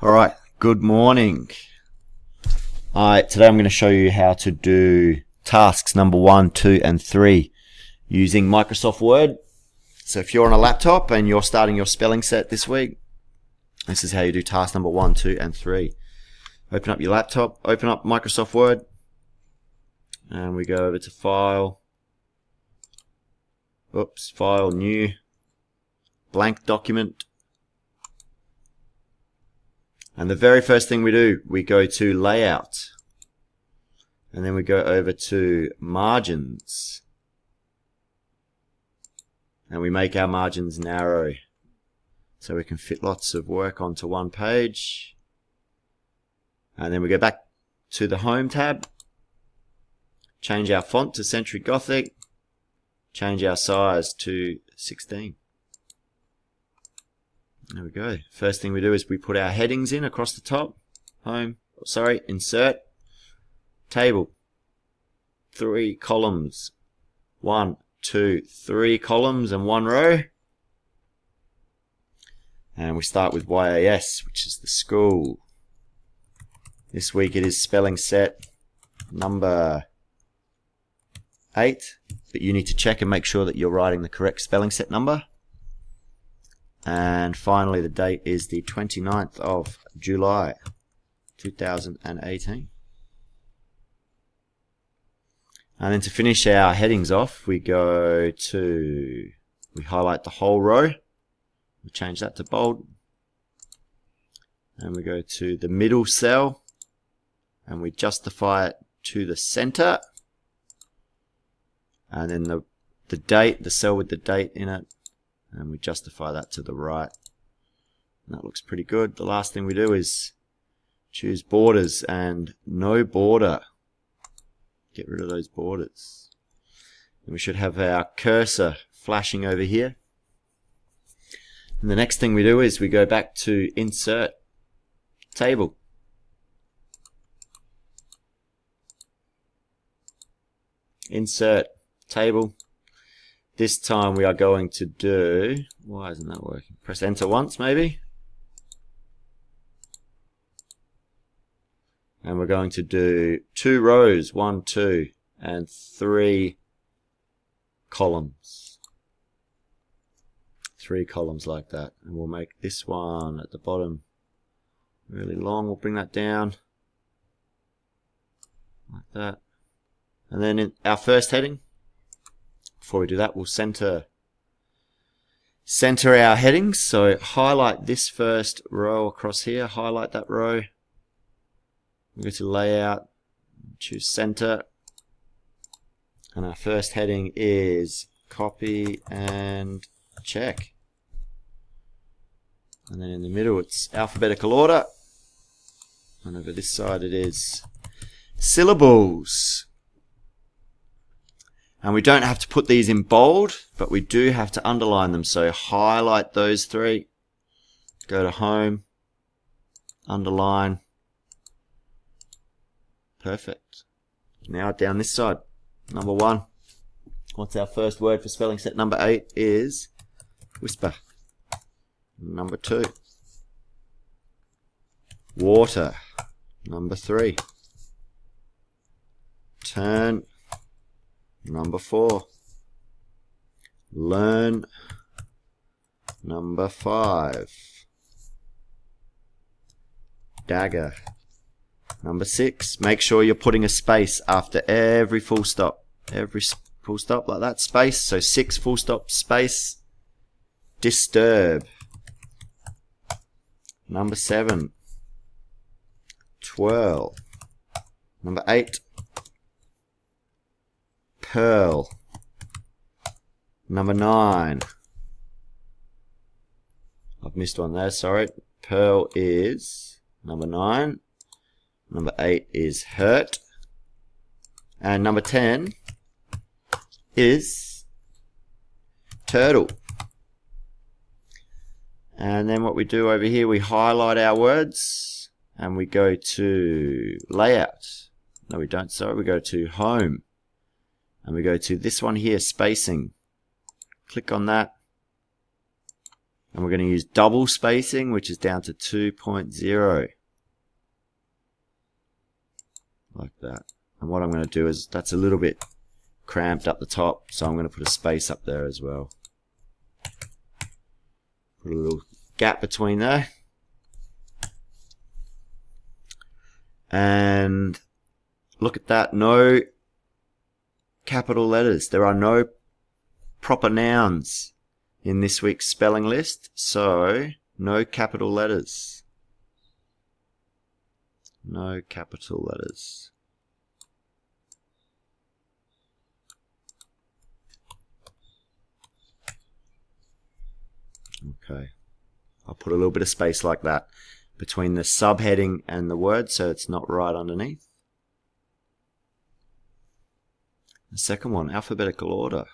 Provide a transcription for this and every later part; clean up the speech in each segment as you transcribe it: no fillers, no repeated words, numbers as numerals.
Alright, good morning. Today I'm going to show you how to do tasks number 1, 2 and 3 using Microsoft Word. So if you're on a laptop and you're starting your spelling set this week, this is how you do task number 1, 2 and 3. Open up your laptop, open up Microsoft Word, and we go over to File, File, New, Blank Document. And the very first thing we do, we go to Layout. And then we go over to Margins. And we make our margins narrow, so we can fit lots of work onto one page. And then we go back to the Home tab. Change our font to Century Gothic. Change our size to 16. There we go. First thing we do is we put our headings in across the top. Insert, table, 3 columns, 1, 2, 3 columns and 1 row. And we start with YAS, which is the school. This week it is spelling set number 8, but you need to check and make sure that you're writing the correct spelling set number. And finally, the date is the 29th of July, 2018. And then to finish our headings off, we highlight the whole row. We change that to bold. And we go to the middle cell, and we justify it to the center. And then the cell with the date in it, and we justify that to the right. And that looks pretty good. The last thing we do is choose borders and no border. Get rid of those borders. And we should have our cursor flashing over here. And the next thing we do is we go back to Insert, Table. Insert, Table. This time we are going to do, why isn't that working? Press enter once maybe. And we're going to do 2 rows, 1, 2, and 3 columns. 3 columns like that. And we'll make this one at the bottom really long. We'll bring that down like that. And then in our first heading, before we do that, we'll center our headings. So highlight this first row across here, highlight that row. We go to Layout, choose Center, and our first heading is Copy and Check. And then in the middle it's alphabetical order, and over this side it is syllables. And we don't have to put these in bold, but we do have to underline them. So highlight those 3, go to Home, underline. Perfect. Now down this side, number 1. What's our first word for spelling set number 8 is whisper. Number 2, water. Number 3, turn. Number 4, learn. Number 5, dagger. Number 6, make sure you're putting a space after every full stop. Every full stop like that, space. So 6 full stop, space. Disturb. Number 7, twirl. Number 8, pearl. Number 9, I've missed one there, sorry. Pearl is number 9. Number 8 is hurt. And number 10 is turtle. And then what we do over here, we highlight our words and we go to Layout. No, we don't, sorry. We go to Home. And we go to this one here, spacing. Click on that. And we're going to use double spacing, which is down to 2.0. Like that. And what I'm going to do is, that's a little bit cramped up the top, so I'm going to put a space up there as well. Put a little gap between there. And look at that, no capital letters. There are no proper nouns in this week's spelling list, so no capital letters. No capital letters. Okay, I'll put a little bit of space like that between the subheading and the word so it's not right underneath. The second one, alphabetical order.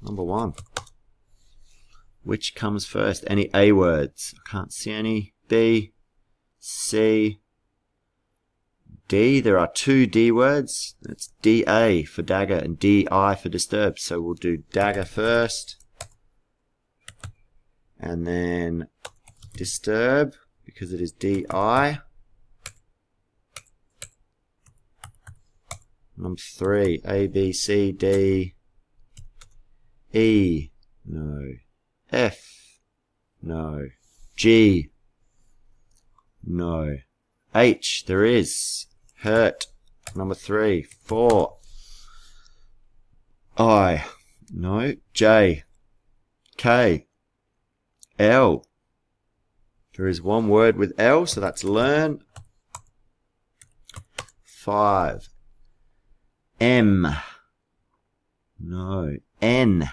Number 1. Which comes first? Any A words? I can't see any. B, C, D. There are 2 D words. It's DA for dagger and DI for disturb. So we'll do dagger first. And then disturb, because it is DI. Number 3, A, B, C, D, E, no. F, no. G, no. H, there is. Hurt, number 3. 4, I, no. J, K, L. There is one word with L, so that's learn. 5. M. No. N.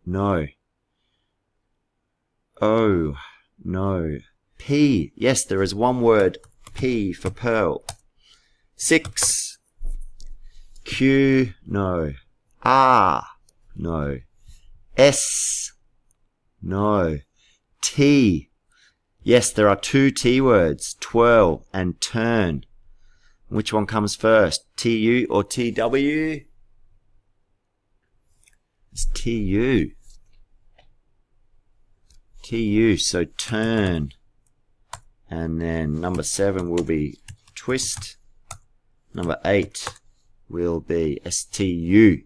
No. O. No. P. Yes, there is one word. P for pearl. 6. Q. No. R. No. S. No. T. Yes, there are 2 T words. Twirl and turn. Which one comes first? TU or TW? It's TU. TU, so turn. And then number 7 will be twist. Number 8 will be STU.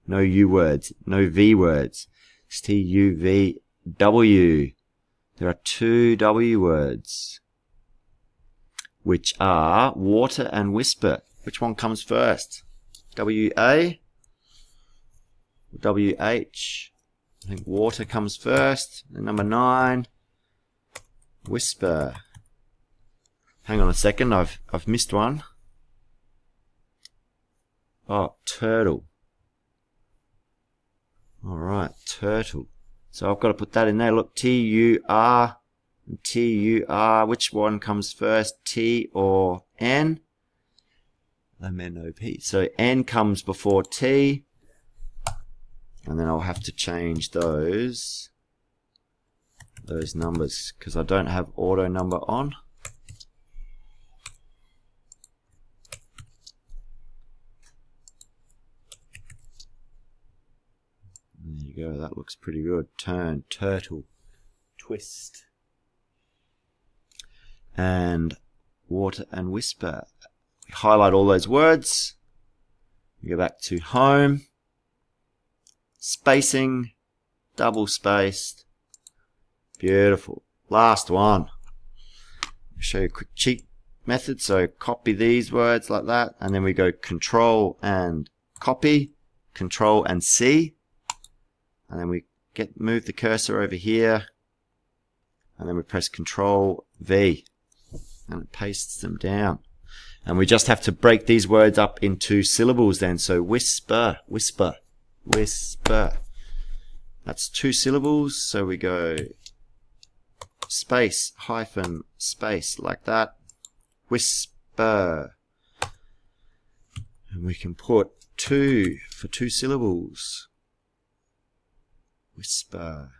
No U words, no V words. STUVW. There are 2 W words, which are water and whisper. Which one comes first? WA? WH? I think water comes first. And number 9, whisper. Hang on a second, I've missed one. Oh, turtle. Alright, turtle. So I've got to put that in there. Look, T-U-R, T-U-R. Which one comes first, T or N? M-N-O-P. So N comes before T. And then I'll have to change those numbers because I don't have auto number on. There you go, that looks pretty good. Turn, turtle, twist. And water and whisper. We highlight all those words. We go back to home. Spacing, double spaced. Beautiful. Last one. I'll show you a quick cheat method. So copy these words like that. And then we go Control and copy. Control and C. And then we move the cursor over here. And then we press Control V. And it pastes them down. And we just have to break these words up into syllables then. So whisper, whisper, whisper. That's 2 syllables. So we go space, hyphen, space, like that. Whisper. And we can put 2 for 2 syllables. Whisper.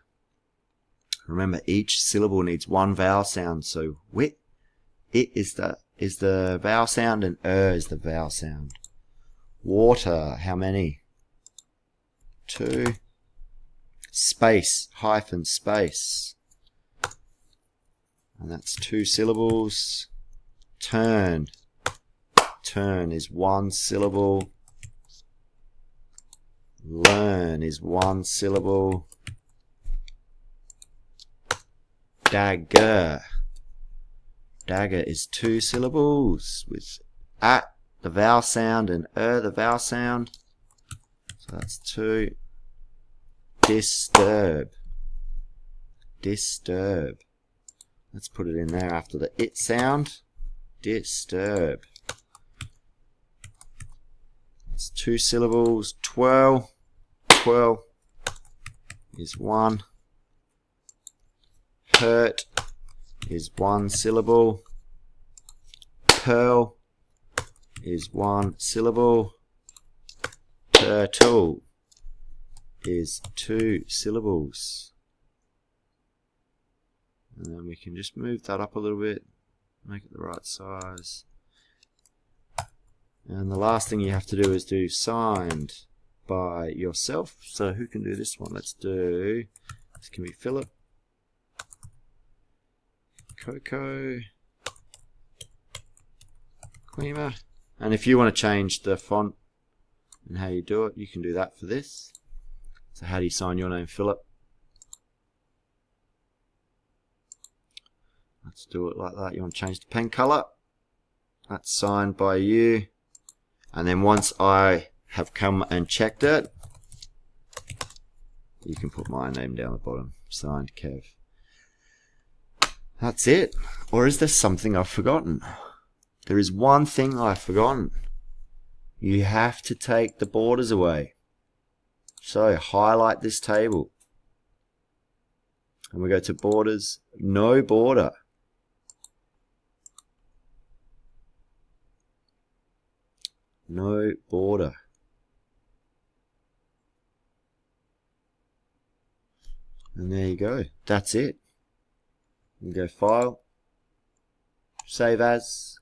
Remember, each syllable needs 1 vowel sound. So wit, it is the vowel sound, and is the vowel sound. Water, how many? 2. space, hyphen, space. And that's 2 syllables. Turn. Turn is 1 syllable. Learn is 1 syllable. Dagger. Dagger is 2 syllables with at the vowel sound and the vowel sound. So that's 2. Disturb. Disturb. Let's put it in there after the it sound. Disturb. It's 2 syllables. Twirl. Twirl is 1. Hurt is 1 syllable. Pearl is 1 syllable. Turtle is 2 syllables. And then we can just move that up a little bit, make it the right size. And the last thing you have to do is do signed by yourself. So who can do this one? Let's do, this can be Philip, Coco, Quema. And if you want to change the font and how you do it, you can do that for this. So how do you sign your name, Philip? Let's do it like that. You want to change the pen color. That's signed by you. And then once I have come and checked it, you can put my name down the bottom. Signed Kev. That's it. Or is there something I've forgotten? There is one thing I've forgotten. You have to take the borders away. So highlight this table. And we go to borders, no border. No border. And there you go. That's it. You go File, Save As,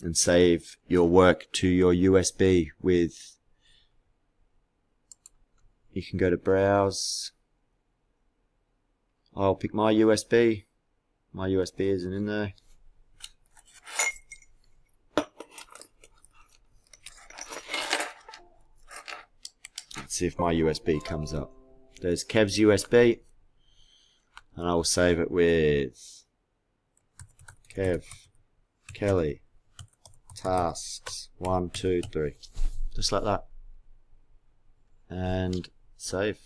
and save your work to your USB with, you can go to Browse. I'll pick my USB. My USB isn't in there. Let's see if my USB comes up. There's Kev's USB. And I will save it with Kev, Kelly, tasks, 1, 2, 3. Just like that. And save.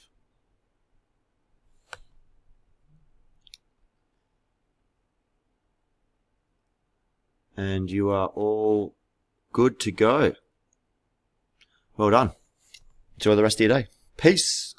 And you are all good to go. Well done. Enjoy the rest of your day. Peace.